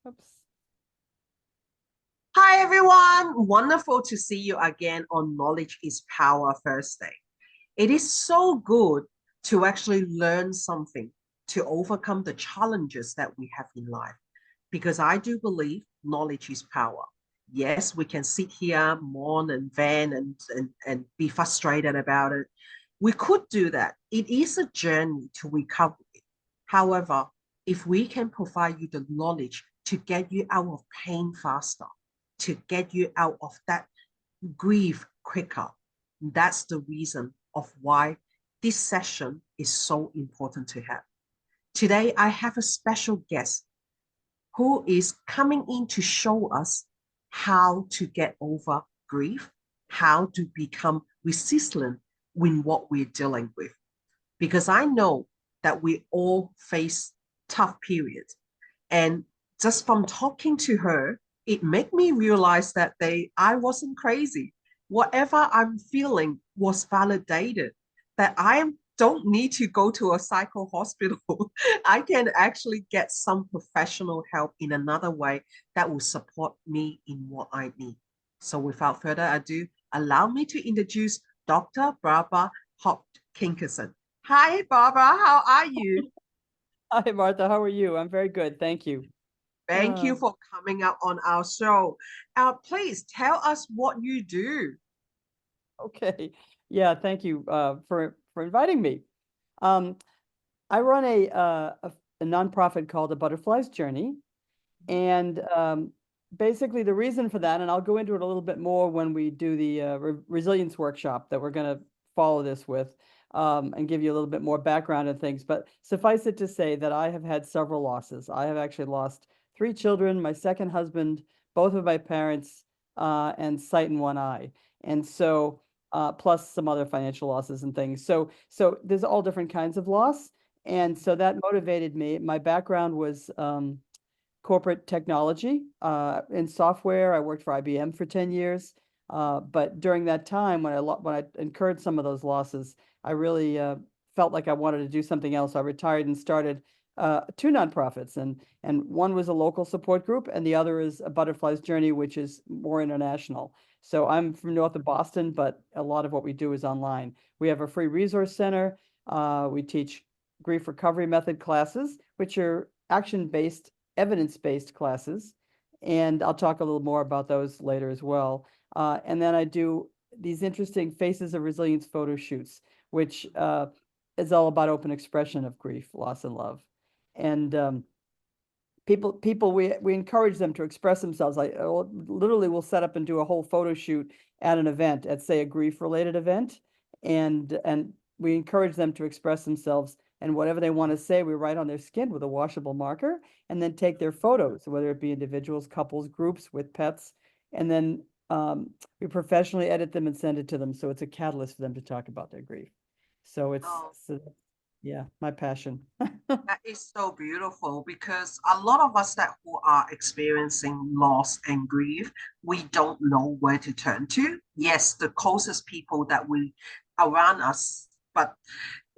Oops. Hi, everyone. Wonderful to see you again on Knowledge is Power Thursday. It is so good to actually learn something to overcome the challenges that we have in life because I do believe knowledge is power. Yes, we can sit here, mourn and vent and be frustrated about it. We could do that. It is a journey to recovery. However, if we can provide you the knowledge to get you out of pain faster, to get you out of that grief quicker, that's the reason of why this session is so important to have. Today, I have a special guest who is coming in to show us how to get over grief, how to become resilient in what we're dealing with. Because I know that we all face tough periods. And just from talking to her, it made me realize that I wasn't crazy. Whatever I'm feeling was validated, that I don't need to go to a psycho hospital. I can actually get some professional help in another way that will support me in what I need. So without further ado, allow me to introduce Dr. Barbara Hopkinson. Hi, Barbara. How are you? Hi, Martha. How are you? I'm very good. Thank you. Thank you Uh, for coming up on our show. Please tell us what you do. okay. Yeah, thank you for inviting me. Um, I run a nonprofit called The Butterfly's Journey, and basically the reason for that, and I'll go into it a little bit more when we do the resilience workshop that we're going to follow this with, and give you a little bit more background and things. But suffice it to say that I have had several losses. I have actually lost three children, my second husband, both of my parents, and sight in one eye. And so, plus some other financial losses and things. So there's all different kinds of loss. And so that motivated me. My background was corporate technology in software. I worked for IBM for 10 years. But during that time, when I incurred some of those losses, I really felt like I wanted to do something else. I retired and started two nonprofits, and one was a local support group, and the other is a Butterfly's Journey, which is more international. So I'm from north of Boston, but a lot of what we do is online. We have a free resource center. We teach grief recovery method classes, which are action-based, evidence-based classes. And I'll talk a little more about those later as well. And then I do these interesting Faces of Resilience photo shoots, which is all about open expression of grief, loss, and love. And we encourage them to express themselves. I literally will set up and do a whole photo shoot at an event, at say a grief related event, and we encourage them to express themselves, and whatever they want to say we write on their skin with a washable marker, and then take their photos, whether it be individuals, couples, groups, with pets, and then we professionally edit them and send it to them, so it's a catalyst for them to talk about their grief. So Oh, yeah, my passion. that is so beautiful because a lot of us that who are experiencing loss and grief, we don't know where to turn to. Yes, the closest people that we around us, but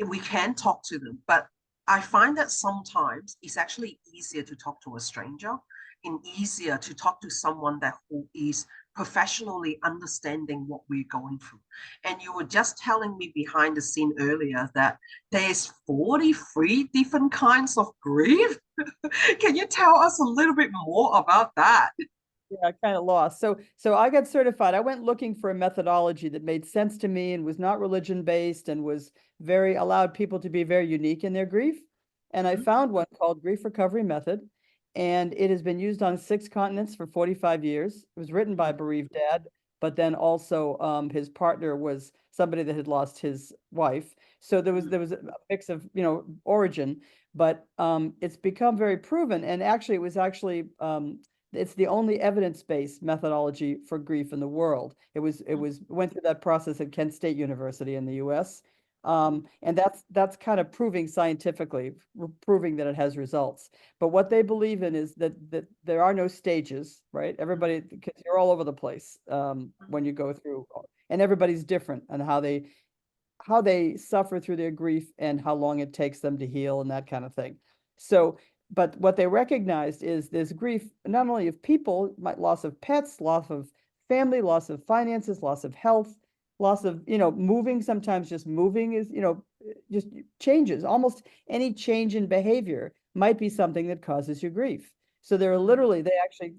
we can talk to them. But I find that sometimes it's actually easier to talk to a stranger and easier to talk to someone that who is professionally understanding what we're going through. And you were just telling me behind the scene earlier that there's 43 different kinds of grief. Can you tell us a little bit more about that? Yeah, kind of lost. So I got certified. I went looking for a methodology that made sense to me and was not religion based and was very allowed people to be very unique in their grief. And I found one called Grief Recovery Method, and it has been used on 6 continents for 45 years. It was written by a bereaved dad, but then also his partner was somebody that had lost his wife. So there was a mix of, origin, but it's become very proven. And actually, it was actually it's the only evidence-based methodology for grief in the world. It went through that process at Kent State University in the US. And that's kind of proving scientifically, proving that it has results. But what they believe in is that there are no stages, right? Everybody, because you're all over the place when you go through, and everybody's different and how they suffer through their grief and how long it takes them to heal and that kind of thing. So but what they recognized is there's grief not only of people, loss of pets, loss of family, loss of finances, loss of health, loss of, moving. Sometimes just moving is, just changes. Almost any change in behavior might be something that causes you grief. So there are literally, they actually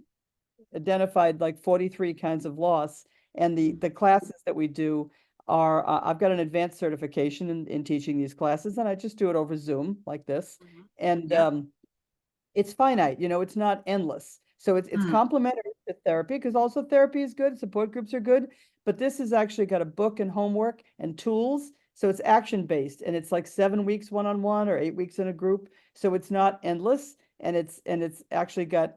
identified like 43 kinds of loss. And the classes that we do are, I've got an advanced certification in teaching these classes, and I just do it over Zoom like this. Mhm. And Yeah. it's finite, it's not endless. So it's Mm, complementary to therapy, because also therapy is good, support groups are good, but this has actually got a book and homework and tools. So it's action based, and it's like 7 weeks one-on-one or 8 weeks in a group. So it's not endless, and it's actually got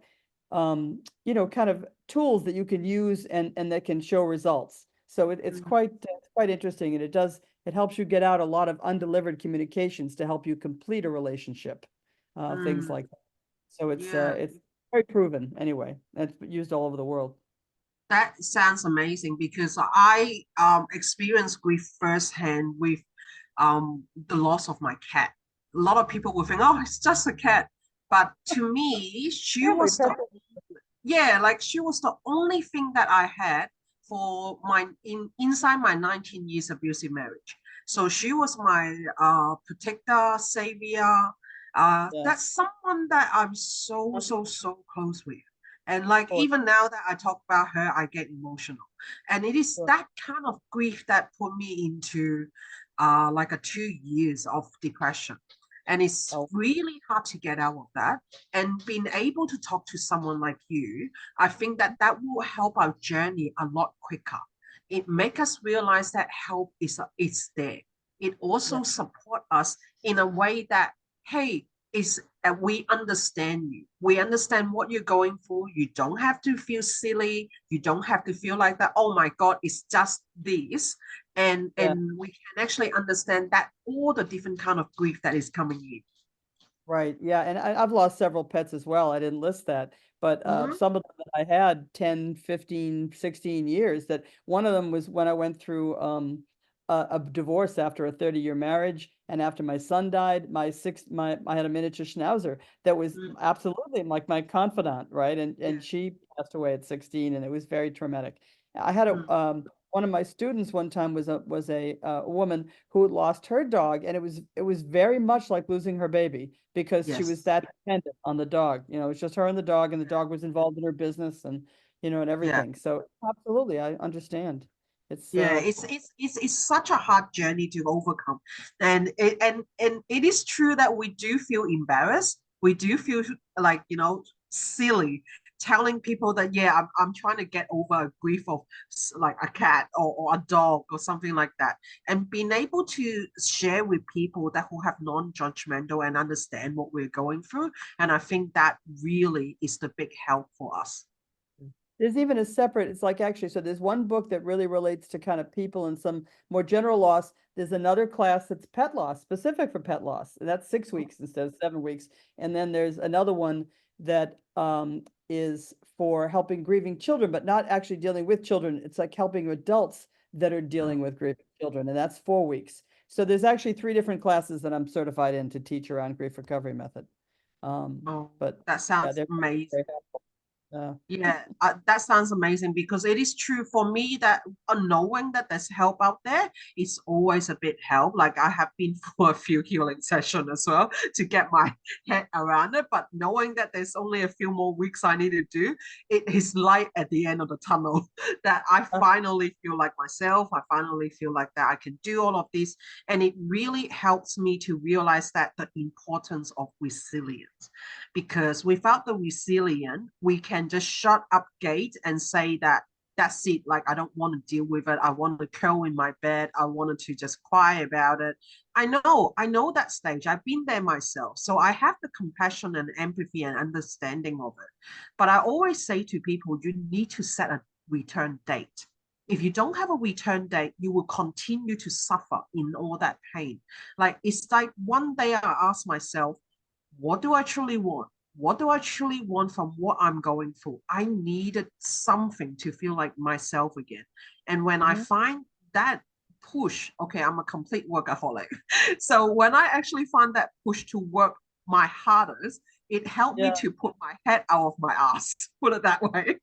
kind of tools that you can use and that can show results. So it's mm, quite interesting, and it helps you get out a lot of undelivered communications to help you complete a relationship, things mm. like that. So Yeah. it's very proven anyway. It's used all over the world. That sounds amazing because I experienced grief firsthand with the loss of my cat. A lot of people will think, oh, it's just a cat. But to me, she Family was pet. the yeah, like she was the only thing that I had for my inside my 19 years abusive marriage. So she was my protector, savior. Yeah, That's someone that I'm so, of so, so close with. And like course. even now that I talk about her, I get emotional. And it is Sure. that kind of grief that put me into like a 2 years of depression. And it's Oh, really hard to get out of that. And being able to talk to someone like you, I think that that will help our journey a lot quicker. It make us realize that help is there. It yeah, also support us in a way that, hey, is we understand you. We understand what you're going for. You don't have to feel silly. You don't have to feel like that. Oh my God, it's just this. yeah. And we can actually understand that all the different kind of grief that is coming in. Right. Yeah. And I've lost several pets as well. I didn't list that, but Mm-hmm. some of them that I had 10, 15, 16 years, that one of them was when I went through a divorce after a 30-year marriage. And after my son died, I had a miniature schnauzer that was absolutely like my confidant, right? And Yeah. she passed away at 16, and it was very traumatic. I had a Mm. one of my students one time was a woman who had lost her dog, and it was very much like losing her baby, because she was Yes. that dependent on the dog. It's just her and the dog, and the dog was involved in her business, and Yeah. everything. So absolutely, I understand. It's Yeah, it's such a hard journey to overcome, and it is true that we do feel embarrassed. We do feel like silly telling people that yeah, I'm trying to get over a grief of like a cat or a dog or something like that, and being able to share with people that who have non-judgmental and understand what we're going through, and I think that really is the big help for us. There's even a separate, it's like actually, so there's one book that really relates to kind of people and some more general loss. There's another class that's pet loss, specific for pet loss, and that's 6 weeks instead of 7 weeks. And then there's another one that is for helping grieving children, but not actually dealing with children. It's like helping adults that are dealing with grieving children, and that's 4 weeks. So there's actually 3 different classes that I'm certified in to teach around grief recovery method. Oh, But that yeah, sounds they're amazing. very helpful. Yeah, that sounds amazing because it is true for me that knowing that there's help out there is always a bit help. Like I have been for a few healing sessions as well to get my head around it, but knowing that there's only a few more weeks I need to do, it is light at the end of the tunnel that I finally feel like myself. I finally feel like that I can do all of this, and it really helps me to realize that the importance of resilience because without the resilience, we can just shut up gate and say that that's it. Like, I don't want to deal with it. I want to curl in my bed. I wanted to just cry about it. I know that stage. I've been there myself. So I have the compassion and empathy and understanding of it. But I always say to people, you need to set a return date. If you don't have a return date, you will continue to suffer in all that pain. Like, it's like one day I ask myself, what do I truly want? What do I truly want from what I'm going through? I needed something to feel like myself again. And when I Mhm. find that push, okay, I'm a complete workaholic. So when I actually find that push to work my hardest, It helped me Yeah. to put my head out of my ass, put it that way.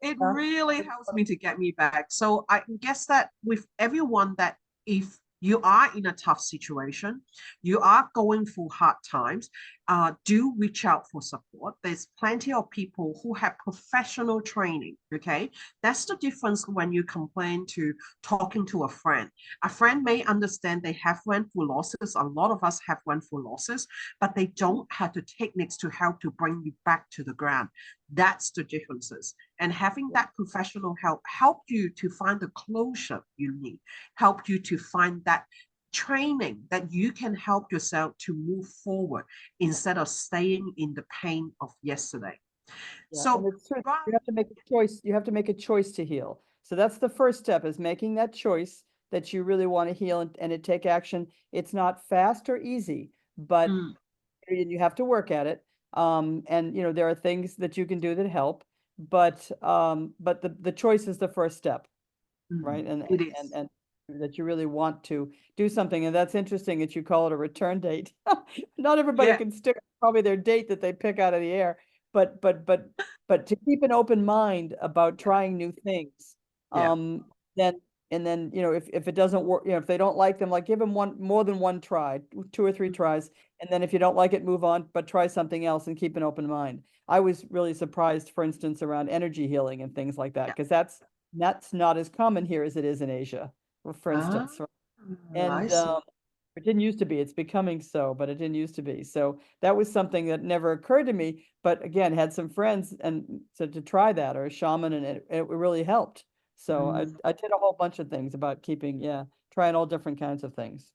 It Yeah. really helps me to get me back. So I guess that with everyone, that if you are in a tough situation, you are going through hard times, do reach out for support. There's plenty of people who have professional training. Okay, that's the difference when you complain to talking to a friend. A friend may understand they have went through losses. A lot of us have went through losses, but they don't have the techniques to help to bring you back to the ground. That's the differences. And having that professional help you to find the closure you need, help you to find that training that you can help yourself to move forward instead of staying in the pain of yesterday. Yeah, and So, it's true. You have to make a choice. You have to make a choice to heal. So that's the first step, is making that choice that you really want to heal, and it take action. It's not fast or easy, but mm, you have to work at it. And there are things that you can do that help, but the choice is the first step, right? And it and is. and that you really want to do something. And that's interesting that you call it a return date. Not everybody Yeah, can stick probably their date that they pick out of the air, but to keep an open mind about yeah, trying new things. yeah. um then and then if it doesn't work, if they don't like them, like give them more than one try, two or three Mm, tries, and then if you don't like it, move on, but try something else and keep an open mind. I was really surprised, for instance, around energy healing and things like that, yeah. because that's not as common here as it is in Asia, for Ah, instance. Right? I And see. it didn't used to be. It's becoming so, but it didn't used to be. So that was something that never occurred to me. But again, had some friends and said to try that, or a shaman, and it really helped. So Mm. I did a whole bunch of things about trying all different kinds of things.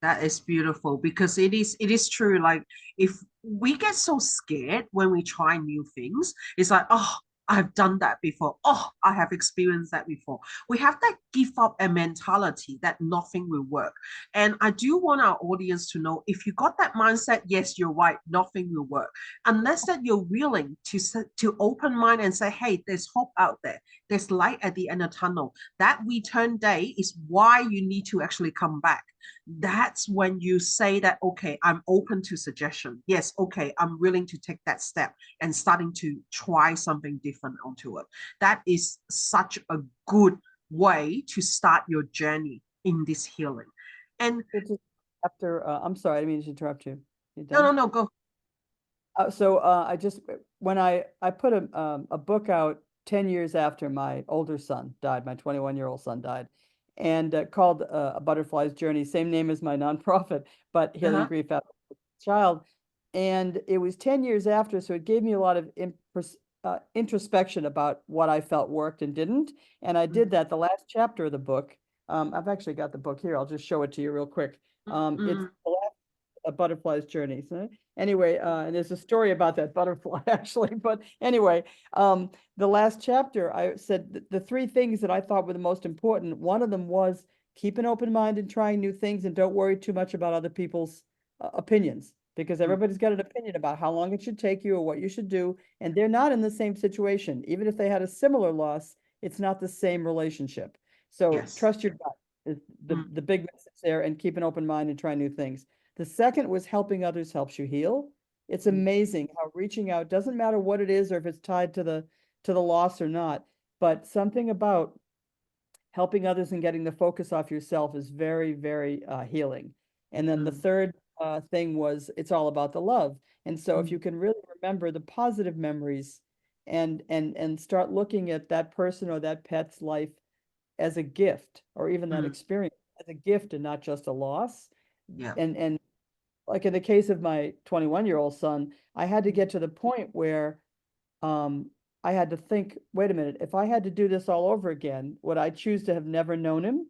That is beautiful because it is true. Like if we get so scared when we try new things, it's like, oh, I've done that before. Oh, I have experienced that before. We have that give up a mentality that nothing will work. And I do want our audience to know, if you got that mindset, yes, you're right, nothing will work. Unless that you're willing to open mind and say, hey, there's hope out there. There's light at the end of the tunnel. That return day is why you need to actually come back. That's when you say that, okay, I'm open to suggestion. Yes, okay, I'm willing to take that step and starting to try something different onto it. That is such a good way to start your journey in this healing. And So just after, I'm sorry, I didn't mean to interrupt you. You no, no, done? no, go. So I just when I put a book out 10 years after my older son died, my 21-year-old son died, and called A Butterfly's Journey, same name as my nonprofit, but Healing Uh-huh. Grief After a Child. And it was 10 years after, so it gave me a lot of introspection about what I felt worked and didn't. And I did Mm, that. The last chapter of the book, I've actually got the book here. I'll just show it to you real quick. It's mm, the last A Butterfly's Journey. So anyway, and there's a story about that butterfly actually. But anyway, the last chapter, I said the three things that I thought were the most important. One of them was keep an open mind and trying new things, and don't worry too much about other people's opinions, because mm. everybody's got an opinion about how long it should take you or what you should do, and they're not in the same situation. Even if they had a similar loss, it's not the same relationship. So Yes. trust your gut is Mm, the big message there, and keep an open mind and try new things. The second was helping others helps you heal. It's mm, amazing how reaching out doesn't matter what it is or if it's tied to the loss or not, but something about helping others and getting the focus off yourself is very, very healing. And then the mm, third thing was it's all about the love. And so if mm, you can really remember the positive memories and start looking at that person or that pet's life as a gift, or even that mm. experience as a gift and not just a loss. Yeah. And like in the case of my 21-year-old son, I had to Mm, get to the point where um, I had to think, wait a minute, if I had to do this all over again, would I choose to have never known him?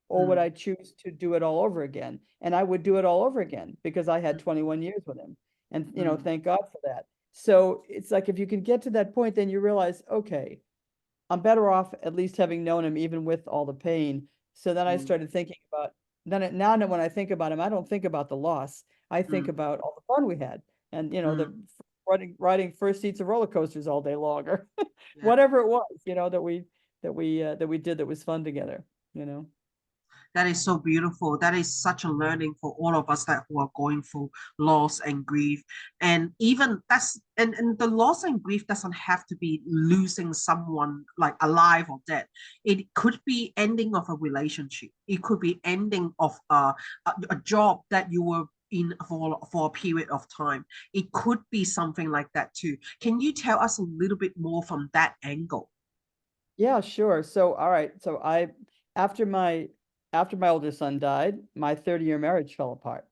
Or would mm, I choose to do it all over again? And I would do it all over again because I had mm, 21 years with him. And, mm, thank God for that. So it's like if you can get to that point, then you realize, okay, I'm better off at least having known him, even with all the pain. So then I mm, started thinking about, now that when I think about him, I don't think about the loss. I think mm, about all the fun we had, and mm. the riding first seats of roller coasters all day long, or Yeah. whatever it was, that we did that was fun together. You know. That is so beautiful. That is such a learning for all of us that who are going through loss and grief. And even that's and the loss and grief doesn't have to be losing someone like alive or dead. It could be ending of a relationship. It could be ending of a job that you were in for a period of time. It could be something like that too. Can you tell us a little bit more from that angle? Yeah, sure. So, all right. So after my, after my older son died, my 30-year marriage fell apart.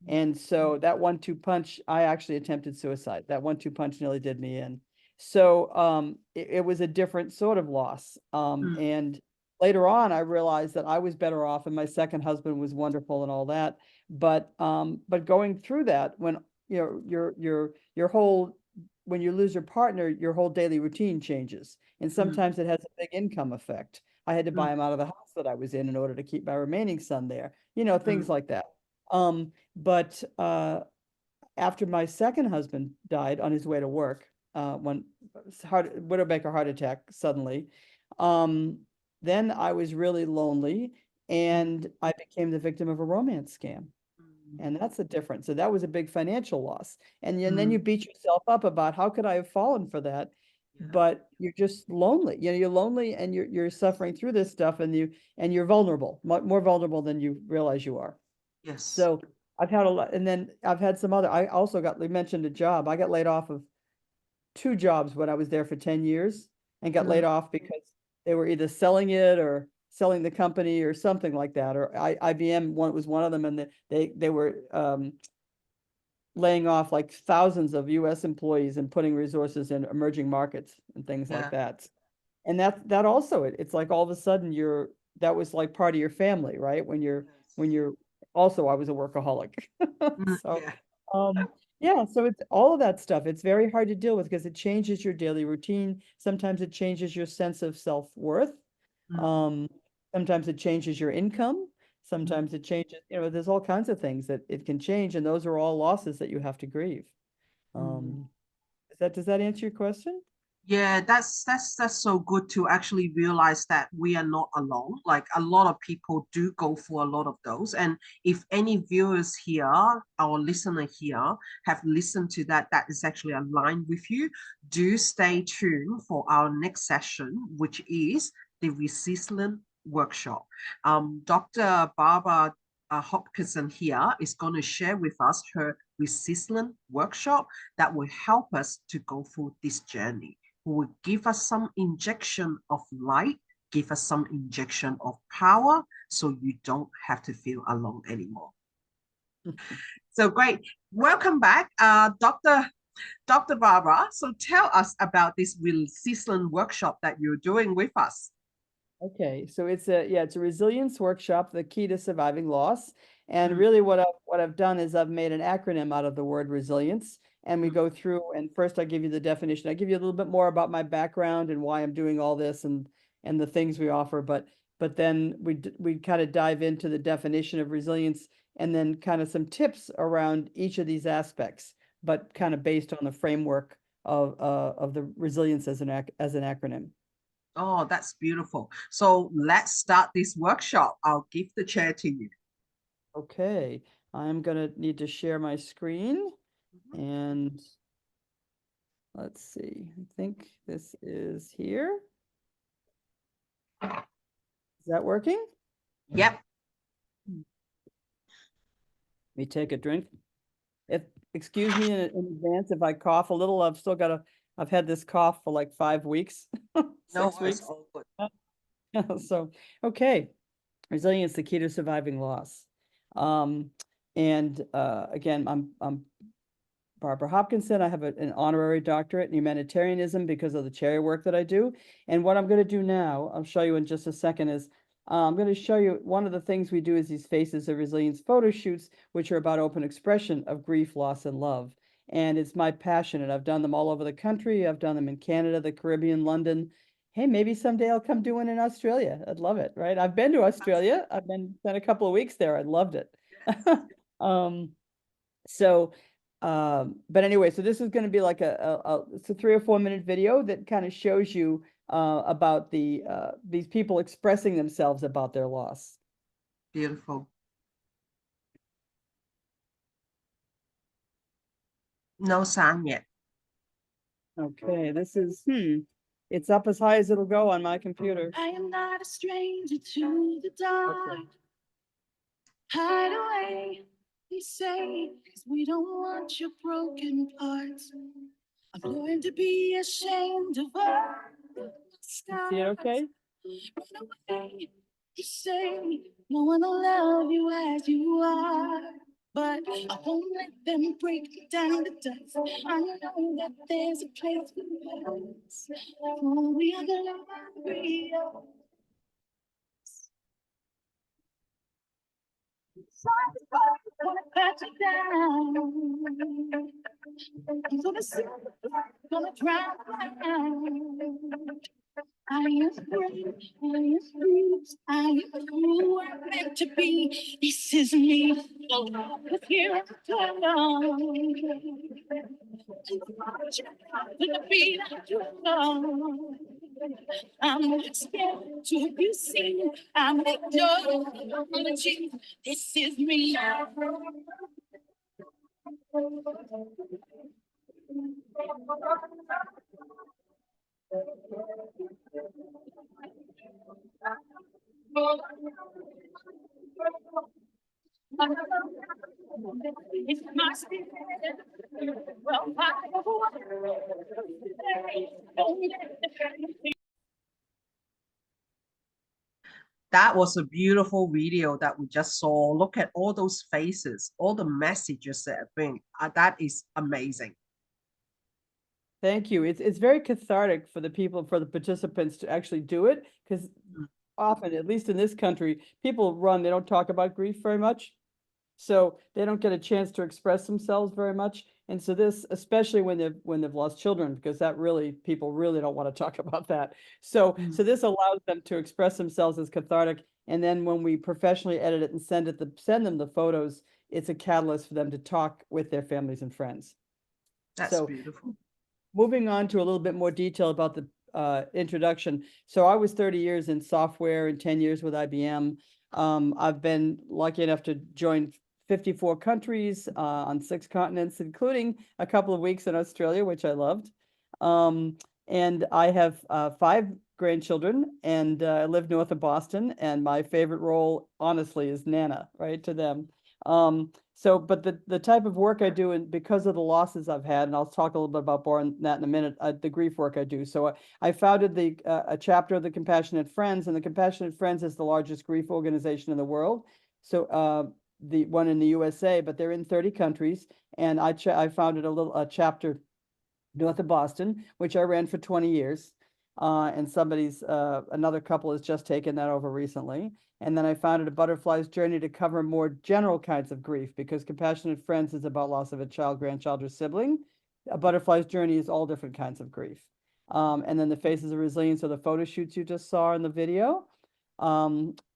And so that 1-2 punch, I actually attempted suicide. That 1-2 punch nearly did me in. So it was a different sort of loss. Mm, And later on, I realized that I was better off, and my second husband was wonderful and all that. But going through that, when you know your whole, when you lose your partner, your whole daily routine changes, and mm, sometimes it has a big income effect. I had to buy mm, him out of the house that I was in order to keep my remaining son there. Things mm, like that. But after my second husband died on his way to work, when Widowmaker heart attack suddenly, um, then I was really lonely, mm, and I became the victim of a romance scam. mm, And that's the difference. So that was a big financial loss. And then you mm. beat yourself up about how could I have fallen for that? Yeah. But you're just lonely. You're lonely, and you're suffering through this stuff, and you're vulnerable, more vulnerable than you realize you are. Yes. So I've had a lot, and then I've had some other, I also got, we mentioned a job. I got laid off of 2 jobs when I was there for 10 years, and got laid Mm, off because they were either selling it or selling the company or something like that. Or IBM was one of them, and they were laying off like thousands of US employees and putting resources in emerging markets and things like yeah. that. And that also, it's like all of a sudden that was like part of your family, right? When Yes. you're also, I was a workaholic. Mm, So, yeah. yeah, so it's all of that stuff. It's very hard to deal with because it changes your daily routine. Sometimes it changes your sense of self-worth. Mm, Um, Sometimes it changes your income. mm, Sometimes it changes, there's all kinds of things that it can change, and those are all losses that you have to grieve. mm. Um, does that answer your question? Yeah, that's so good to actually realize that we are not alone. Like a lot of people do go for a lot of those. And if any viewers here, our listener here, have listened to that, that is actually aligned with you, do stay tuned for our next session, which is the resilience workshop. Dr. Barbara Hopkinson here is going to share with us her resilience workshop that will help us to go through this journey, who will give us some injection of light, give us some injection of power, so you don't have to feel alone anymore. So great. Welcome back, Dr. Barbara. So tell us about this resilience workshop that you're doing with us. Okay, so it's a resilience workshop, the key to surviving loss. And Mm, really what I've done is I've made an acronym out of the word resilience. And we mm, go through, and first I give you the definition. I give you a little bit more about my background and why I'm doing all this, and the things we offer. But then we kind of dive into the definition of resilience, and then kind of some tips around each of these aspects, but kind of based on the framework of the resilience as as an acronym. oh, that's beautiful. So let's start this workshop. I'll give the chair to you. Okay, I'm gonna need to share my screen, and let's see. I think this is here. Is that working? Yep. Let me take a drink. If excuse me in advance if I cough a little. I've had this cough for like 5 weeks, No six worries. weeks. All good. So, okay. Resilience, the key to surviving loss. Um, and again, I'm Barbara Hopkinson. I have an honorary doctorate in humanitarianism because of the charity work that I do. And what I'm going to do now, I'll show you in just a second, is I'm going to show you one of the things we do is these Faces of Resilience photo shoots, which are about open expression of grief, loss, and love. And it's my passion, and I've done them all over the country. I've done them in Canada, the Caribbean, London. Hey, maybe someday I'll come do one in Australia. I'd love it, right? I've been to Australia. I've spent a couple of weeks there. I loved it. Yes. Um, so, but anyway, so this is going to be like it's a 3 or 4 minute video that kind of shows you about these people expressing themselves about their loss. Beautiful. No sound yet. Okay, this is, it's up as high as it'll go on my computer. I am not a stranger to the dark. Okay. Hide away, they say, 'cause we don't want your broken parts. I've learned to be ashamed of all the scars. See it okay? Run away, you say, no one will love you as you are. But I won't let them break me down to dust. I know that there's a place for us. For we are glorious. Gonna pat you down. I'm gonna sit, gonna drown. I am free, I am free, I am who I'm meant to be. This is me. Look here, I'm the beat of your love. I'm not scared to be seen. I'm acknowledging this is me. It's my spirit. Well, That was a beautiful video that we just saw. Look at all those faces, all the messages that are being, that is amazing. Thank you. It's very cathartic for the people, for the participants to actually do it, because often, at least in this country, people run, they don't talk about grief very much. So they don't get a chance to express themselves very much. And so this, especially when they've lost children, because that really, people really don't want to talk about that. So this allows them to express themselves as cathartic. And then when we professionally edit it and send them the photos, it's a catalyst for them to talk with their families and friends. That's beautiful. Moving on to a little bit more detail about the introduction. So I was 30 years in software and 10 years with IBM. I've been lucky enough to join 54 countries on 6 continents, including a couple of weeks in Australia, which I loved. And I have 5 grandchildren, and I live north of Boston, and my favorite role, honestly, is Nana, right, to them. But the type of work I do, and because of the losses I've had, and I'll talk a little bit about more on that in a minute, the grief work I do. So I founded a chapter of the Compassionate Friends, and the Compassionate Friends is the largest grief organization in the world. So the one in the USA, but they're in 30 countries, and I founded a chapter north of Boston, which I ran for 20 years. And another couple has just taken that over recently. And then I founded a Butterfly's Journey to cover more general kinds of grief, because Compassionate Friends is about loss of a child, grandchild, or sibling. A Butterfly's Journey is all different kinds of grief. And then the Faces of Resilience are the photo shoots you just saw in the video.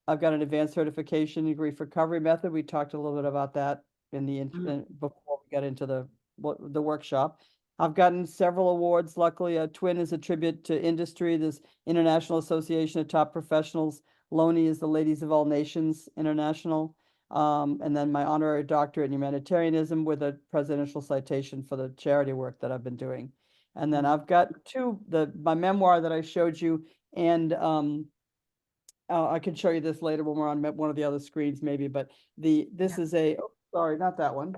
I've got an advanced certification in grief recovery method. We talked a little bit about that before we got into the workshop. I've gotten several awards. Luckily, a TWIN is a tribute to industry. This International Association of Top Professionals. LONI is the Ladies of All Nations International. And then my honorary doctorate in humanitarianism with a presidential citation for the charity work that I've been doing. And then I've got my memoir that I showed you, and I can show you this later when we're on one of the other screens maybe, but this is sorry, not that one.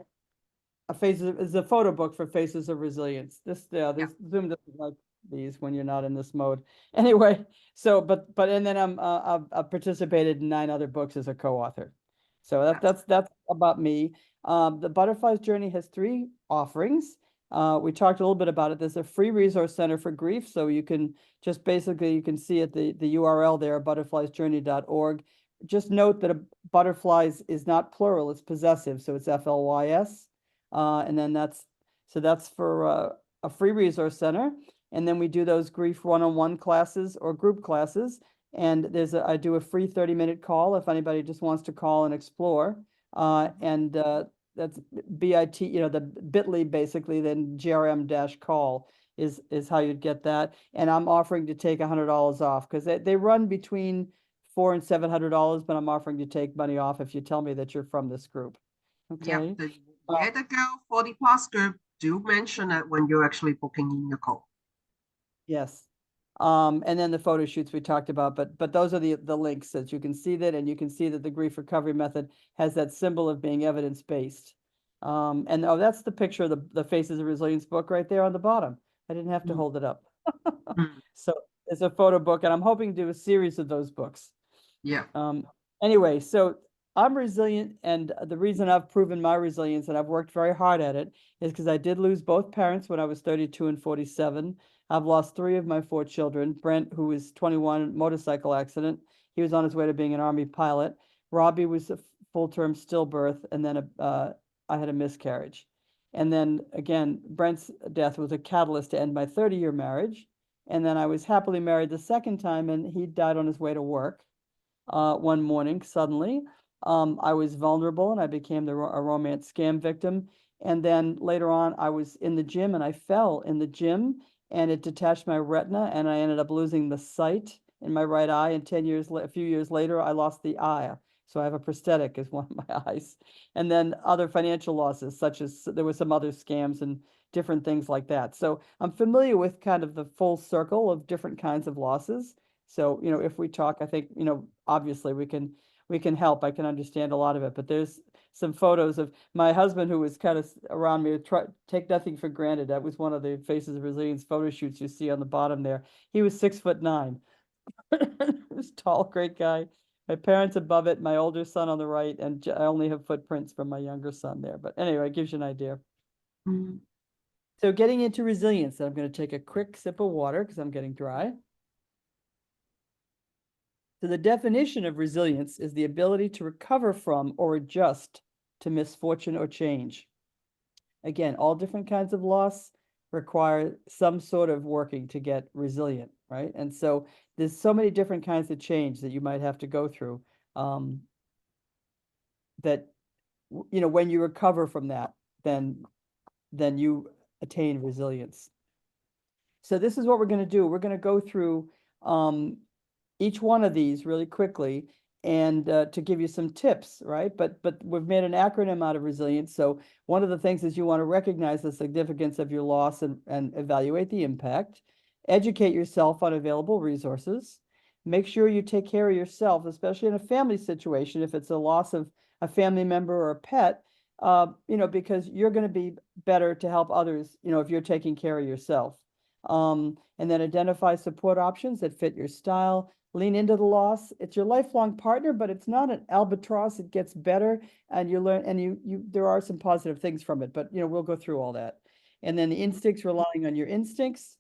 Is a photo book for Faces of Resilience. This Zoom doesn't like these when you're not in this mode. Anyway, so and then I've participated in 9 other books as a co-author. So that's about me. The Butterfly's Journey has 3 offerings. We talked a little bit about it. There's a free resource center for grief, so you can just basically, you can see at the URL there, butterfliesjourney.org. Just note that butterflies is not plural, it's possessive, so it's FLYS. And then that's for a free resource center. And then we do those grief one-on-one classes or group classes. And I do a free 30-minute call if anybody just wants to call and explore. That's BIT, the bit.ly basically, then GRM-call is how you'd get that. And I'm offering to take $100 off, because they run between $400 and $700, but I'm offering to take money off if you tell me that you're from this group. Yep. Okay. The Where to Go 40 plus group, do mention it when you're actually booking in your call. Yes. And then the photo shoots we talked about, but those are the links that you can see that, and you can see that the grief recovery method has that symbol of being evidence-based. And oh, that's the picture of the Faces of Resilience book right there on the bottom. I didn't have to Mm. hold it up. Mm. So it's a photo book, and I'm hoping to do a series of those books. Yeah. Anyway, so I'm resilient, and the reason I've proven my resilience and I've worked very hard at it is because I did lose both parents when I was 32 and 47. I've lost 3 of my 4 children. Brent, who was 21, motorcycle accident. He was on his way to being an Army pilot. Robbie was a full-term stillbirth, and then I had a miscarriage. And then again, Brent's death was a catalyst to end my 30-year marriage. And then I was happily married the second time, and he died on his way to work. One morning, suddenly, I was vulnerable and I became a romance scam victim. And then later on, I was in the gym and I fell in the gym and it detached my retina and I ended up losing the sight in my right eye. And a few years later, I lost the eye. So I have a prosthetic as one of my eyes. And then other financial losses, such as there were some other scams and different things like that. So I'm familiar with kind of the full circle of different kinds of losses. So, if we talk, I think, obviously we can help. I can understand a lot of it, but there's some photos of my husband who was kind of around me, take nothing for granted. That was one of the Faces of Resilience photo shoots you see on the bottom there. He was 6'9". He was tall, great guy. My parents above it, my older son on the right, and I only have footprints from my younger son there. But anyway, it gives you an idea. Mm. So getting into resilience, I'm going to take a quick sip of water because I'm getting dry. So the definition of resilience is the ability to recover from or adjust to misfortune or change. Again, all different kinds of loss require some sort of working to get resilient, right? And so there's so many different kinds of change that you might have to go through that, when you recover from that, then you attain resilience. So this is what we're going to do. We're going to go through each one of these really quickly and to give you some tips, right? But we've made an acronym out of resilience. So one of the things is you want to recognize the significance of your loss and evaluate the impact. Educate yourself on available resources. Make sure you take care of yourself, especially in a family situation, if it's a loss of a family member or a pet, because you're going to be better to help others, if you're taking care of yourself. And then identify support options that fit your style. Lean into the loss. It's your lifelong partner, but it's not an albatross. It gets better, and you learn, and there are some positive things from it, but we'll go through all that. And then the instincts, relying on your instincts.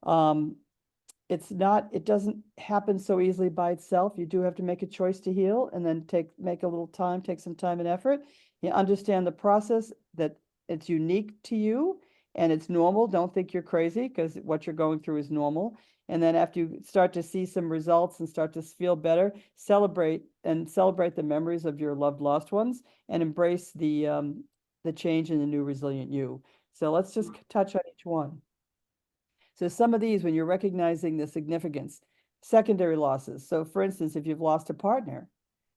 It doesn't happen so easily by itself. You do have to make a choice to heal, and then make a little time, take some time and effort. You understand the process, that it's unique to you and it's normal. Don't think you're crazy, because what you're going through is normal. And then after you start to see some results and start to feel better, celebrate the memories of your loved lost ones and embrace the change in the new resilient you. So let's just touch on each one. So some of these, when you're recognizing the significance, secondary losses. So for instance, if you've lost a partner,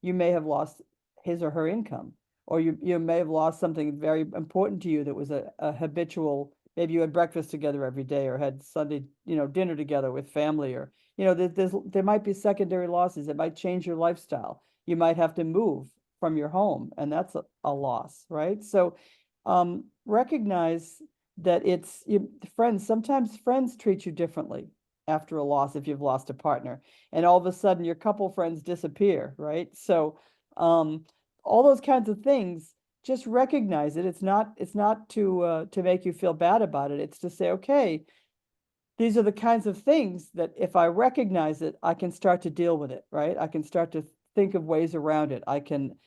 you may have lost his or her income, or you may have lost something very important to you that was a habitual, maybe you had breakfast together every day or had Sunday, dinner together with family, or, there might be secondary losses. It might change your lifestyle. You might have to move from your home, and that's a loss, right? So recognize that sometimes friends treat you differently after a loss if you've lost a partner, and all of a sudden your couple friends disappear, right? So all those kinds of things, just recognize it. It's not to make you feel bad about it. It's to say, okay, these are the kinds of things that if I recognize it, I can start to deal with it, right? I can start to think of ways around it. I can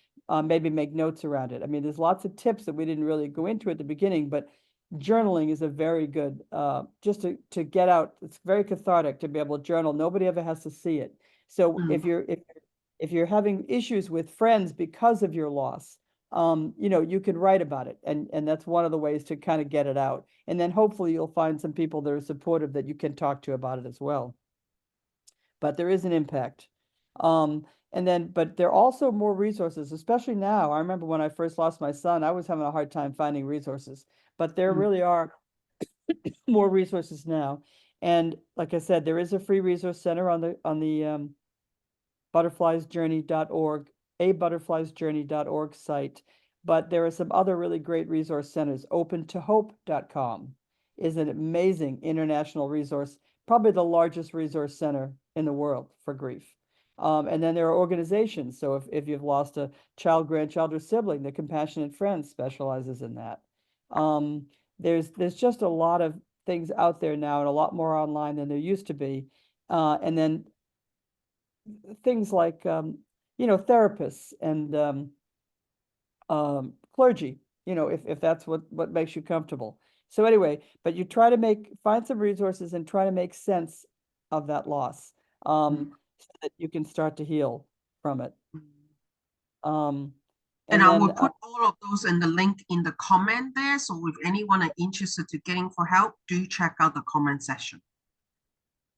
maybe make notes around it. I mean, there's lots of tips that we didn't really go into at the beginning, but journaling is a very good, just to get out. It's very cathartic to be able to journal. Nobody ever has to see it. So if you're having issues with friends because of your loss, you can write about it, and that's one of the ways to kind of get it out. And then hopefully you'll find some people that are supportive that you can talk to about it as well. But there is an impact. And then, but there are also more resources, especially now. I remember when I first lost my son, I was having a hard time finding resources, but there Mm. really are more resources now. And like I said, there is a free resource center on the butterfliesjourney.org, a butterfliesjourney.org site. But there are some other really great resource centers. OpenToHope.com is an amazing international resource, probably the largest resource center in the world for grief. And then there are organizations. So if you've lost a child, grandchild, or sibling, the Compassionate Friends specializes in that. There's just a lot of things out there now, and a lot more online than there used to be. And then things like therapists and clergy, if that's what makes you comfortable. So anyway, but you try to find some resources and try to make sense of that loss, Mm. so that you can start to heal from it. And And I will then put all of those in the link in the comment there. So if anyone are interested to getting for help, do check out the comment section.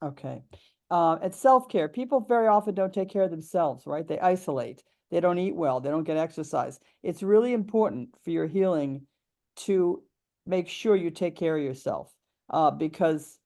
okay. And self-care. People very often don't take care of themselves, right? They isolate. They don't eat well. They don't get exercise. It's really important for your healing to make sure you take care of yourself, because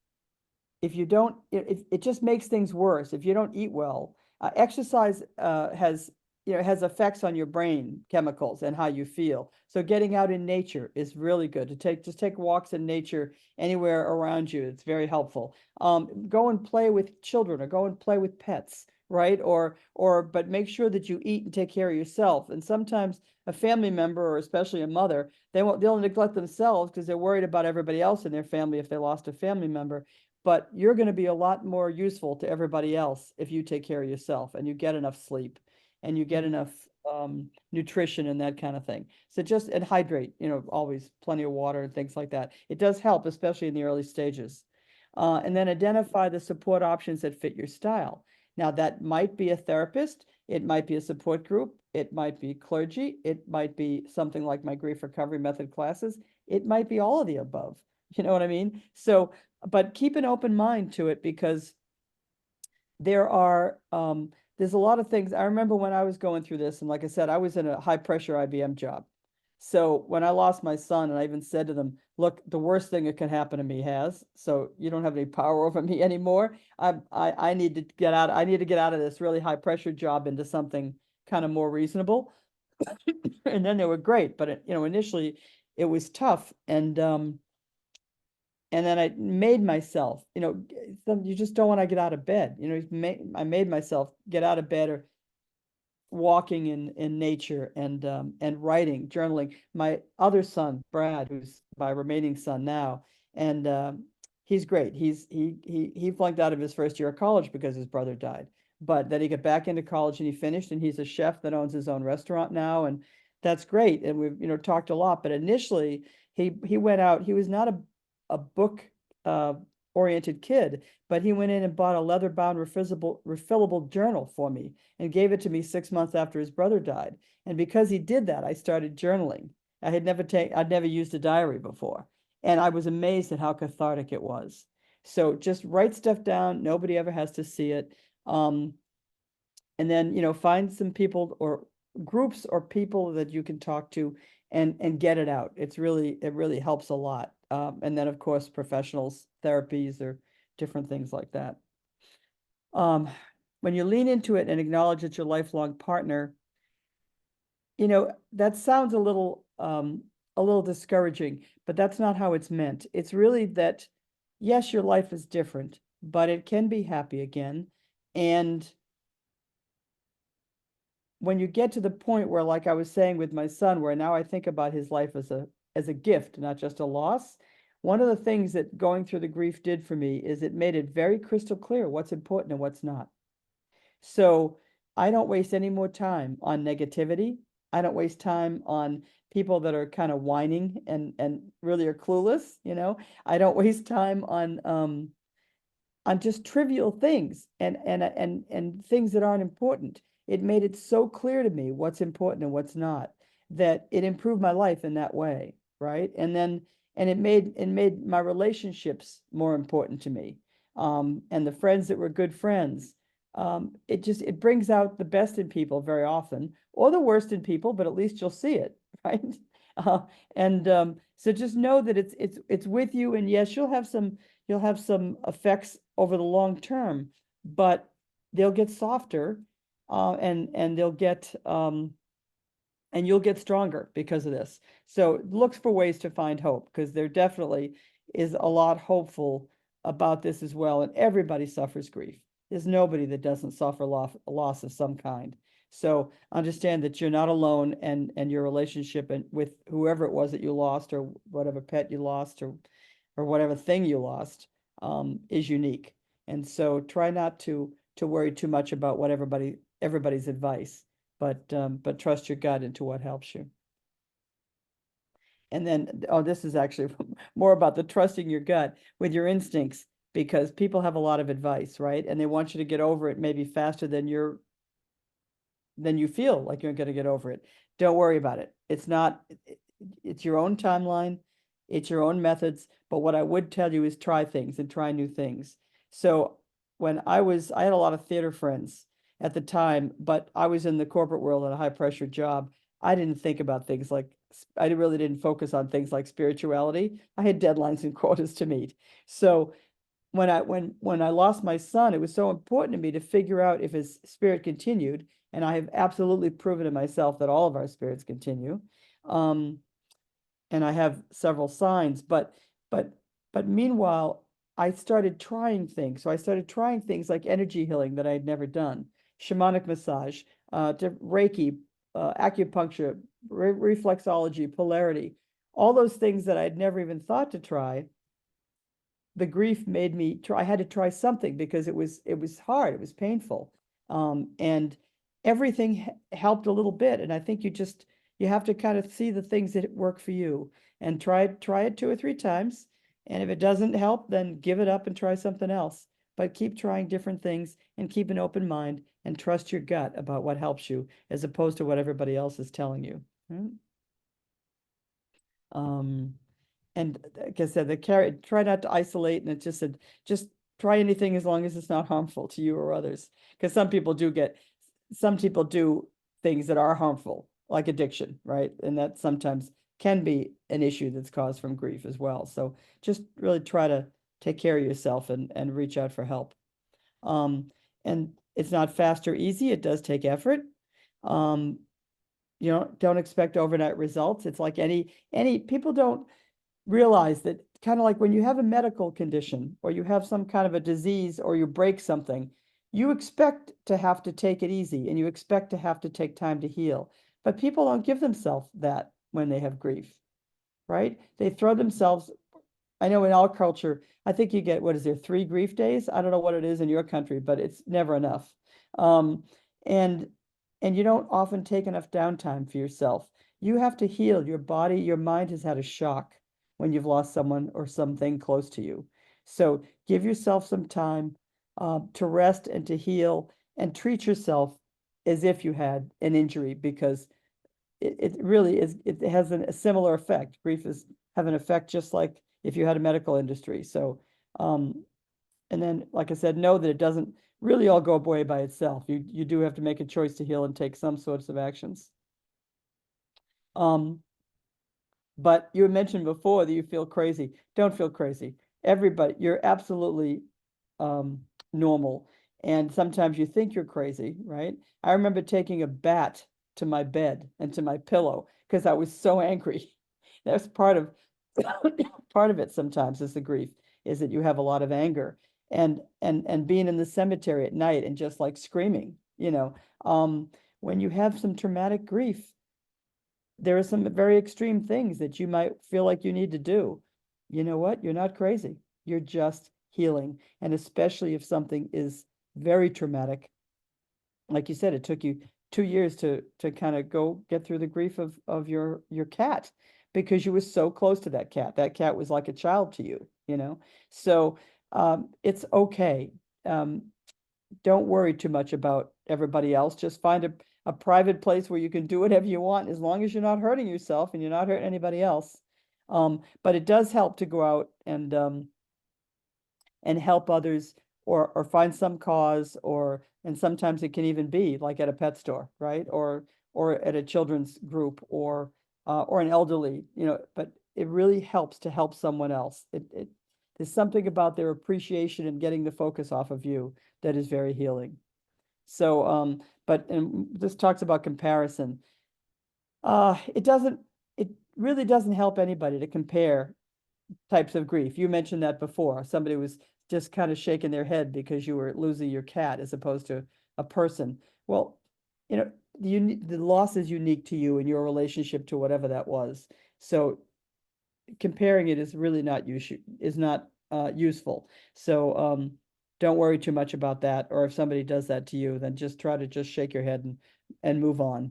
if you don't, it just makes things worse. If you don't eat well, exercise has effects on your brain chemicals and how you feel. So getting out in nature is really good. Just take walks in nature anywhere around you. It's very helpful. Go and play with children, or go and play with pets, right? But make sure that you eat and take care of yourself. And sometimes a family member, or especially a mother, they'll neglect themselves because they're worried about everybody else in their family if they lost a family member. But you're going to be a lot more useful to everybody else if you take care of yourself and you get enough sleep and you get enough nutrition and that kind of thing. So and hydrate, always plenty of water and things like that. It does help, especially in the early stages. And then identify the support options that fit your style. Now, that might be a therapist, it might be a support group, it might be clergy, it might be something like my grief recovery method classes, it might be all of the above. You know what I mean? So, but keep an open mind to it, because there's a lot of things. I remember when I was going through this, and like I said, I was in a high pressure IBM job. So when I lost my son, and I even said to them, look, the worst thing that can happen to me has, so you don't have any power over me anymore. I need to get out. I need to get out of this really high pressure job into something kind of more reasonable. And then they were great, but initially it was tough. And then I made myself, you just don't want to get out of bed. I made myself get out of bed, or walking in nature, and writing, journaling. My other son, Brad, who's my remaining son now, and he's great. He flunked out of his first year of college because his brother died. But then he got back into college and he finished, and he's a chef that owns his own restaurant now, and that's great. And we've talked a lot. But initially he went out. He was not a book oriented kid, but he went in and bought a leather-bound refillable journal for me and gave it to me 6 months after his brother died. And because he did that, I started journaling. I'd never used a diary before, and I was amazed at how cathartic it was. So just write stuff down. Nobody ever has to see it. And then, find some people or groups or people that you can talk to and get it out. It really helps a lot. And then of course, professionals, therapies, or different things like that. When you lean into it and acknowledge it's your lifelong partner, that sounds a little discouraging, but that's not how it's meant. It's really that, yes, your life is different, but it can be happy again. And when you get to the point where, like I was saying with my son, where now I think about his life as a gift, not just a loss, one of the things that going through the grief did for me is it made it very crystal clear what's important and what's not. So I don't waste any more time on negativity. I don't waste time on people that are kind of whining and really are clueless. I don't waste time on just trivial things and things that aren't important. It made it so clear to me what's important and what's not, that it improved my life in that way, right? And it made my relationships more important to me, and the friends that were good friends. it brings out the best in people very often, or the worst in people, but at least you'll see it, right? So just know that it's with you, and yes, you'll have some effects over the long term, but they'll get softer, and they'll get and you'll get stronger because of this. So look for ways to find hope, because there definitely is a lot hopeful about this as well. And everybody suffers grief. There's nobody that doesn't suffer loss of some kind. So understand that you're not alone, and your relationship with whoever it was that you lost, or whatever pet you lost, or whatever thing you lost, is unique. And so try not to worry too much about what everybody's advice, but trust your gut into what helps you. And then, oh, this is actually more about the trusting your gut with your instincts, because people have a lot of advice, right? And they want you to get over it maybe faster than you feel like you're going to get over it. Don't worry about it. It's your own timeline. It's your own methods. But what I would tell you is try things and try new things. So when I had a lot of theater friends at the time, but I was in the corporate world at a high pressure job. I didn't think about things like, I really didn't focus on things like spirituality. I had deadlines and quotas to meet. So when I lost my son, it was so important to me to figure out if his spirit continued. And I have absolutely proven to myself that all of our spirits continue. And I have several signs, but meanwhile, I started trying things. So I started trying things like energy healing that I had never done, shamanic massage, Reiki, acupuncture, reflexology, polarity, all those things that I'd never even thought to try. The grief made me try. I had to try something because it was hard. It was painful, and everything helped a little bit. And I think you have to kind of see the things that work for you, and try it 2 or 3 times. And if it doesn't help, then give it up and try something else. But keep trying different things, and keep an open mind, and trust your gut about what helps you, as opposed to what everybody else is telling you. And like I said, try not to isolate, and it just said, just try anything as long as it's not harmful to you or others. Because some people do things that are harmful, like addiction, right? And that sometimes can be an issue that's caused from grief as well. So just really try to take care of yourself, and reach out for help. And it's not fast or easy. It does take effort. Don't expect overnight results. It's like any people don't realize that, kind of like when you have a medical condition, or you have some kind of a disease, or you break something, you expect to have to take it easy, and you expect to have to take time to heal. But people don't give themselves that when they have grief, right? They throw themselves. I know in our culture, I think you get, what is there, 3 grief days? I don't know what it is in your country, but it's never enough. And you don't often take enough downtime for yourself. You have to heal your body. Your mind has had a shock when you've lost someone or something close to you. So give yourself some time to rest and to heal, and treat yourself as if you had an injury, because it really is, it has a similar effect. Grief have an effect just like if you had a medical industry. So, and then, like I said, know that it doesn't really all go away by itself. You do have to make a choice to heal and take some sorts of actions. But you mentioned before that you feel crazy. Don't feel crazy. Everybody, you're absolutely normal. And sometimes you think you're crazy, right? I remember taking a bat to my bed and to my pillow because I was so angry. That's part of it sometimes, is the grief, is that you have a lot of anger. And being in the cemetery at night and just like screaming, when you have some traumatic grief, there are some very extreme things that you might feel like you need to do. You know what? You're not crazy. You're just healing. And especially if something is very traumatic. Like you said, it took you 2 years to kind of go get through the grief of your cat, because you were so close to that cat. That cat was like a child to you, So it's okay. Don't worry too much about everybody else. Just find a private place where you can do whatever you want, as long as you're not hurting yourself and you're not hurting anybody else. But it does help to go out and help others or find some cause, and sometimes it can even be like at a pet store, right? Or at a children's group, or an elderly, but it really helps to help someone else. There's something about their appreciation and getting the focus off of you that is very healing. So, and this talks about comparison. It really doesn't help anybody to compare types of grief. You mentioned that before. Somebody was just kind of shaking their head because you were losing your cat as opposed to a person. Well, the loss is unique to you and your relationship to whatever that was. So comparing it is really not useful. So don't worry too much about that. Or if somebody does that to you, then just try to just shake your head and move on,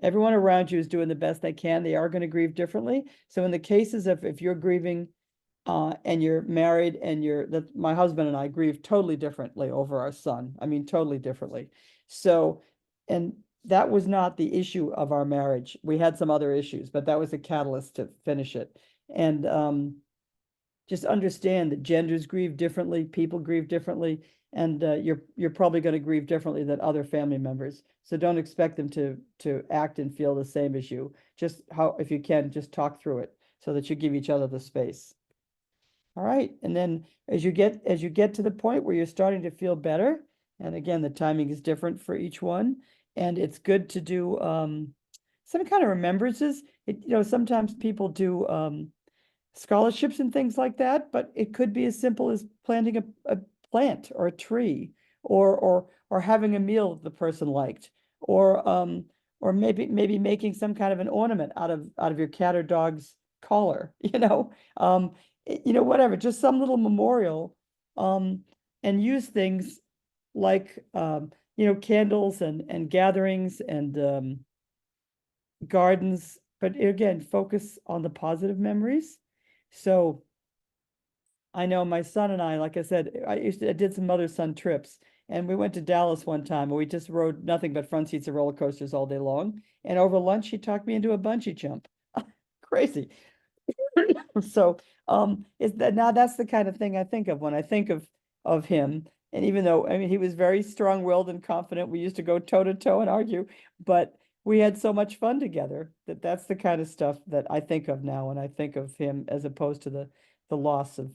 everyone around you is doing the best they can. They are going to grieve differently. So in the cases of if you're grieving and you're married and my husband and I grieve totally differently over our son. I mean, totally differently. So, and that was not the issue of our marriage. We had some other issues, but that was a catalyst to finish it. And just understand that genders grieve differently, people grieve differently, and you're probably going to grieve differently than other family members. So don't expect them to act and feel the same as you. Just if you can, just talk through it so that you give each other the space. All right, and then as you get to the point where you're starting to feel better, and again, the timing is different for each one, and it's good to do some kind of remembrances. Sometimes people do scholarships and things like that, but it could be as simple as planting a plant or a tree, or having a meal that the person liked, or maybe making some kind of an ornament out of your cat or dog's collar, whatever, just some little memorial, and use things like candles and gatherings and gardens, but again, focus on the positive memories. So I know my son and I, like I said, I did some mother-son trips, and we went to Dallas one time, and we just rode nothing but front seats of roller coasters all day long. And over lunch, he talked me into a bungee jump. Crazy. So now that's the kind of thing I think of when I think of him. And even though, I mean, he was very strong-willed and confident, we used to go toe to toe and argue, but we had so much fun together that's the kind of stuff that I think of now when I think of him, as opposed to the loss of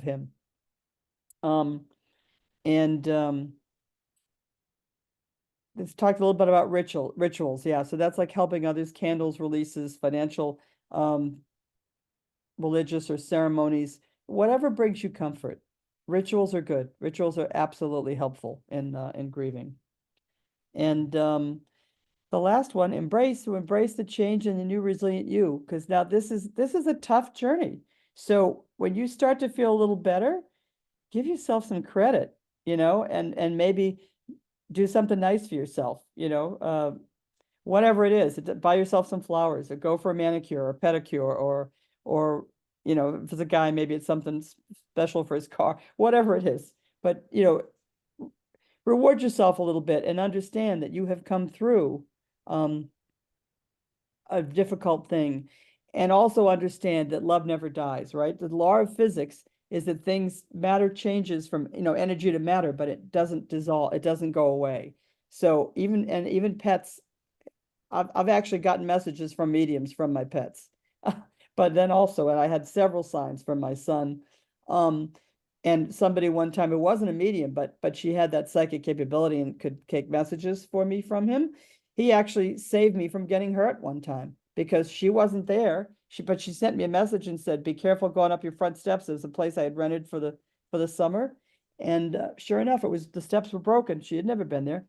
him. Let's talk a little bit about rituals. Yeah, so that's like helping others, candles, releases, financial, religious or ceremonies, whatever brings you comfort. Rituals are good. Rituals are absolutely helpful in grieving. And the last one, embrace the change and the new resilient you, because now this is a tough journey. So when you start to feel a little better, give yourself some credit, and maybe do something nice for yourself, whatever it is. Buy yourself some flowers, or go for a manicure or pedicure, or if it's a guy, maybe it's something special for his car, whatever it is. But reward yourself a little bit and understand that you have come through a difficult thing, and also understand that love never dies, right? The law of physics is that matter changes from energy to matter, but it doesn't dissolve, it doesn't go away. So even pets, I've actually gotten messages from mediums from my pets. But then also, and I had several signs from my son. And somebody one time, it wasn't a medium, but she had that psychic capability and could take messages for me from him. He actually saved me from getting hurt one time because she wasn't there. But she sent me a message and said, "Be careful going up your front steps." It was a place I had rented for the summer. And sure enough, the steps were broken. She had never been there,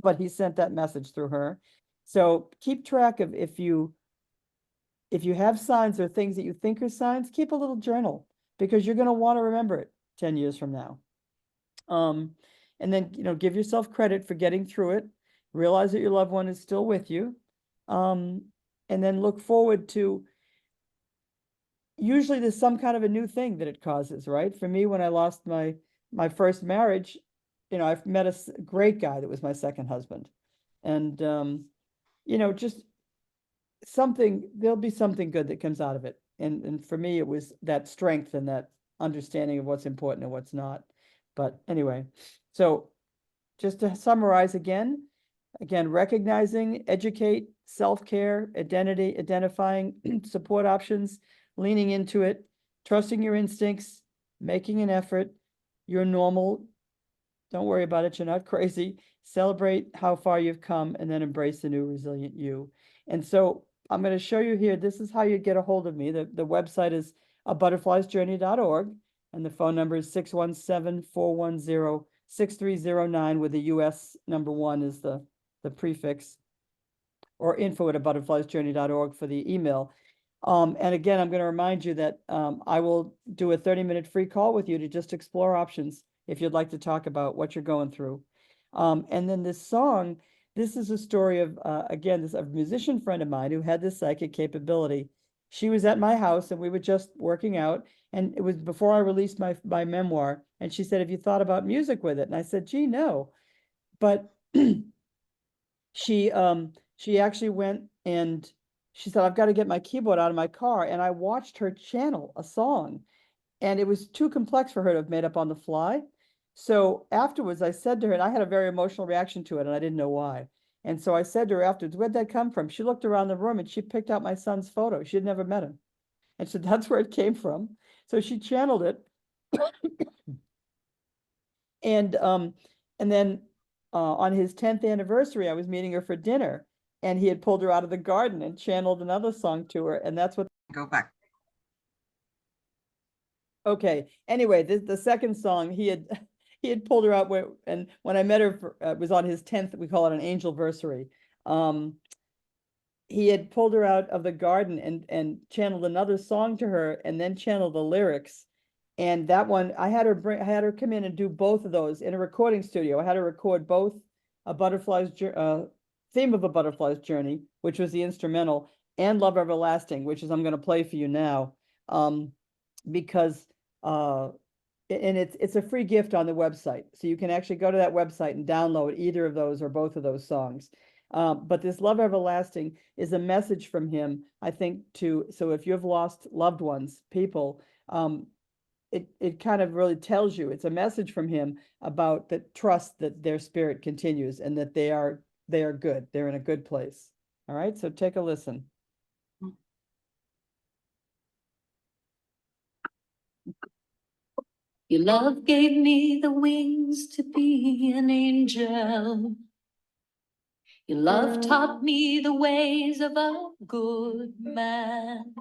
but he sent that message through her. So keep track of if you have signs or things that you think are signs, keep a little journal, because you're going to want to remember it 10 years from now. And then, give yourself credit for getting through it. Realize that your loved one is still with you. And then look forward to, usually there's some kind of a new thing that it causes, right? For me, when I lost my first marriage, I've met a great guy that was my second husband. And, just there'll be something good that comes out of it. And for me, it was that strength and understanding of what's important and what's not. But anyway, so just to summarize again, recognizing, educate, self-care, identifying support options, leaning into it, trusting your instincts, making an effort. You're normal. Don't worry about it. You're not crazy. Celebrate how far you've come and then embrace the new resilient you. And so I'm going to show you here. This is how you get a hold of me. The website is abutterfliesjourney.org and the phone number is 617-410-6309 with the US number 1 is the prefix, or info@abutterfliesjourney.org for the email. And again, I'm going to remind you that I will do a 30-minute free call with you to just explore options if you'd like to talk about what you're going through. And then this song, this is a story of, again, this a musician friend of mine who had this psychic capability. She was at my house and we were just working out, and it was before I released my memoir. And she said, "Have you thought about music with it?" And I said, "Gee, no." But she actually went and she said, "I've got to get my keyboard out of my car." And I watched her channel a song, and it was too complex for her to have made up on the fly. So afterwards, I said to her, and I had a very emotional reaction to it, and I didn't know why. And so I said to her afterwards, "Where'd that come from?" She looked around the room and she picked out my son's photo. She had never met him. And so that's where it came from. So she channeled it. And then on his 10th anniversary, I was meeting her for dinner, and he had pulled her out of the garden and channeled another song to her. And that's what. Go back. Okay. Anyway, the second song he had pulled her out and when I met her it was on his 10th, we call it an angelversary. He had pulled her out of the garden and channeled another song to her, and then channeled the lyrics. And that one, I had her come in and do both of those in a recording studio. I had her record both theme of A Butterfly's Journey, which was the instrumental, and Love Everlasting, which is I'm going to play for you now, because and it's a free gift on the website, so you can actually go to that website and download either of those or both of those songs. But this Love Everlasting is a message from him, I think, so if you've lost loved ones, people, it kind of really tells you, it's a message from him about the trust that their spirit continues and that they are good. They're in a good place. All right, so take a listen. Your love gave me the wings to be an angel. Your love taught me the ways of a good man.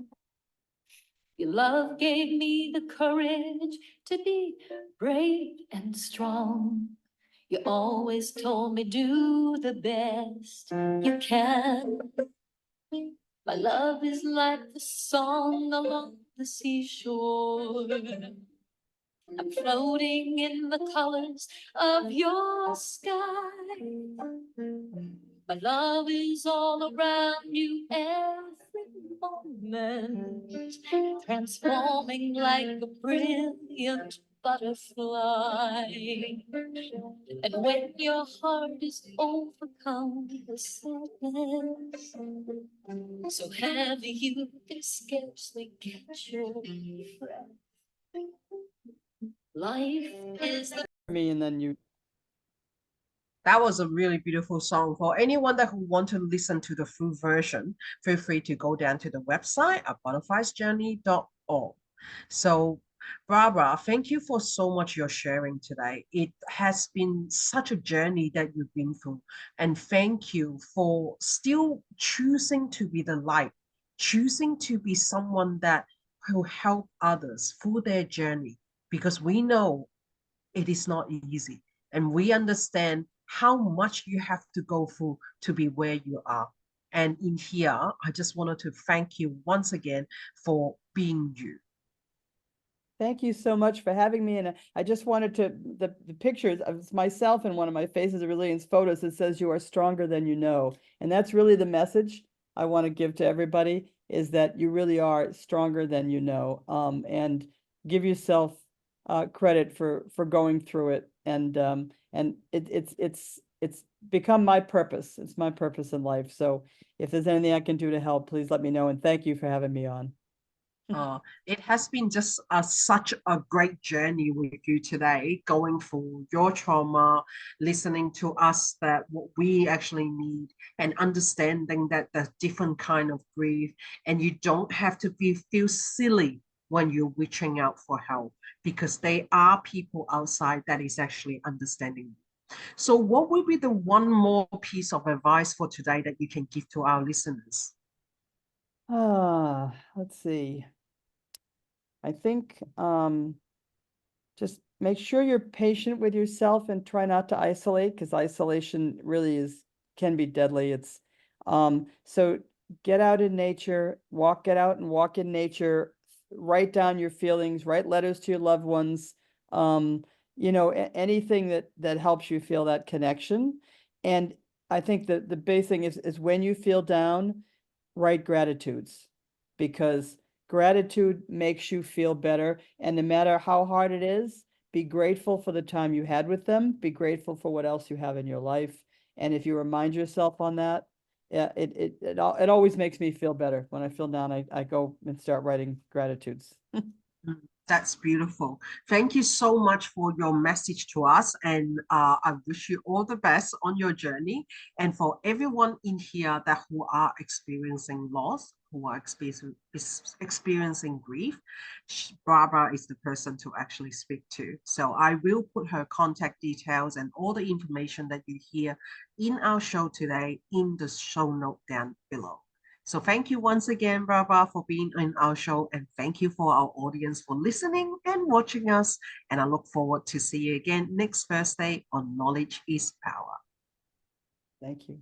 Your love gave me the courage to be brave and strong. You always told me do the best you can. My love is like the song along the seashore. I'm floating in the colors of your sky. My love is all around you every moment, transforming like a brilliant butterfly. And when your heart is overcome with sadness, so heavy you can scarcely catch your breath, life is the Me, and then you. That was a really beautiful song. For anyone that who want to listen to the full version, feel free to go down to the website at butterfliesjourney.org. So, Barbara, thank you for so much you're sharing today. It has been such a journey that you've been through. And thank you for still choosing to be the light, choosing to be someone that will help others through their journey, because we know it is not easy. And we understand how much you have to go through to be where you are. And in here, I just wanted to thank you once again for being you. Thank you so much for having me. And I just wanted to, the pictures of myself in one of my Faces of Resilience photos that says you are stronger than you know. And that's really the message I want to give to everybody, is that you really are stronger than you know. And give yourself credit for going through it. And it's become my purpose. It's my purpose in life. So if there's anything I can do to help, please let me know. And thank you for having me on. It has been just such a great journey with you today, going through your trauma, listening to us that what we actually need, and understanding that there's different kind of grief, and you don't have to feel silly when you're reaching out for help, because there are people outside that is actually understanding you. So, what would be the one more piece of advice for today that you can give to our listeners? Let's see. I think just make sure you're patient with yourself and try not to isolate, because isolation really can be deadly. It's so get out in nature, get out and walk in nature, write down your feelings, write letters to your loved ones, anything that helps you feel that connection. And I think that the big thing is when you feel down, write gratitudes, because gratitude makes you feel better. And no matter how hard it is, be grateful for the time you had with them. Be grateful for what else you have in your life. And if you remind yourself on that, yeah, it always makes me feel better. When I feel down, I go and start writing gratitudes. That's beautiful. Thank you so much for your message to us. And I wish you all the best on your journey. And for everyone in here that who are experiencing loss, who are experiencing grief, Barbara is the person to actually speak to. So I will put her contact details and all the information that you hear in our show today in the show note down below. So thank you once again, Barbara, for being in our show, and thank you for our audience for listening and watching us. And I look forward to see you again next Thursday on Knowledge is Power. Thank you.